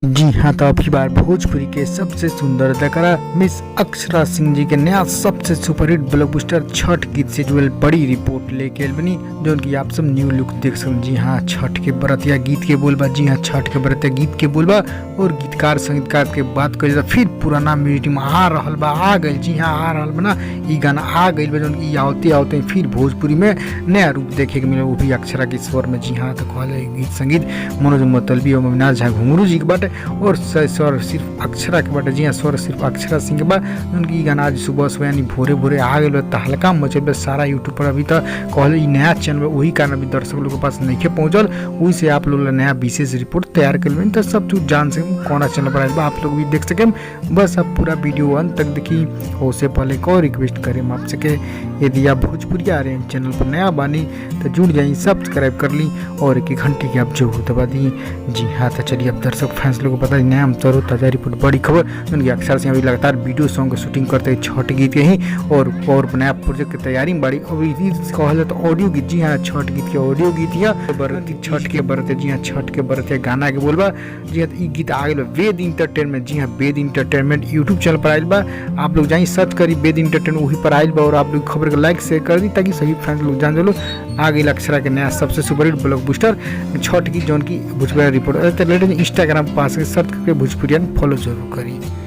जी हाँ, तो अभी बार भोजपुरी के सबसे सुंदर अदाकारा मिस अक्षरा सिंह जी के नया सबसे सुपरहिट ब्लॉकबस्टर छठ गीत से जुड़ल बड़ी रिपोर्ट लेके आइल बनी, जो कि आप सब न्यू लुक देख सकते। जी हाँ, छठ के बरतिया गीत के बोलबा। जी हाँ, छठ के बरतिया गीत के बोलबा और गीतकार संगीतकार के बात कर फिर पुराना म्यूजिक में आ रहल बा, आ गई। जी हाँ, आ रहल बा ना, ई गाना आ गई बा, जो कि आवते आवते फिर भोजपुरी में नया रूप देखे के मिले, वो भी अक्षरा के स्वर में। जी हाँ, तो कहले गीत संगीत मनोज मतलबी और अविनाश झा घुंगरू जी के बाटे और स्वर सिर्फ अक्षरा के बाटे। जी हाँ, स्वर सिर्फ अक्षरा सिंह के बा। उनकी गाना आज सुबह सुबह यानी भोरे भोरे आ गए तो हल्का मचल सारा यूट्यूब पर। अभी तक कहले नया चैनल वही कारण अभी दर्शक लोग के पास नहीं पहुंचल, वही से आप लोग नया विशेष रिपोर्ट तैयार कर लें, तो सब कुछ जान सकें कौन चैनल पर आए आप लोग भी देख सकें। बस आप पूरा वीडियो अंत तक देखी। उससे पहले एक और रिक्वेस्ट करें आप सके, यदि आप भोजपुरी आ रहे हैं चैनल पर नया बानी तो जुड़ जाइए, सब्सक्राइब कर ली और एक घंटे की आप जो दबा दी। जी हाँ, तो चलिए अब दर्शक फैंस लोग को पता नया हम तरो ताज़ा रिपोर्ट बड़ी खबर, उनकी अक्षर से अभी लगातार वीडियो सॉन्ग की शूटिंग करते हैं छठ गीत के ही और नया प्रोजेक्ट की तैयारी में बड़ी। अभी कहल तो ऑडियो गीत। जी हाँ, छठ गीत के ऑडियो गीत या छठ के बरते। जी हाँ, छठ के बरते गाना के बोलबा। जी हाँ, ये गीत आ गए वेद इंटरटेनमेंट। जी हाँ, वेद इंटरटेनमेंट यूट्यूब चैनल पर आयल बा, आप लोग जाइए सर्च करी वेद इंटरटेनमेंट, वही पर आयल बा और आप लोग खबर को लाइक शेयर कर दी ताकि सभी फ्रेंड्स लोग जान लो आ गई अक्षरा के नया सबसे सुपरहिट ब्लॉकबस्टर छठ की, जौन की भोजपुरी रिपोर्ट। इंस्टाग्राम पास सर्च करके भोजपुरियन फॉलो जरूर करी।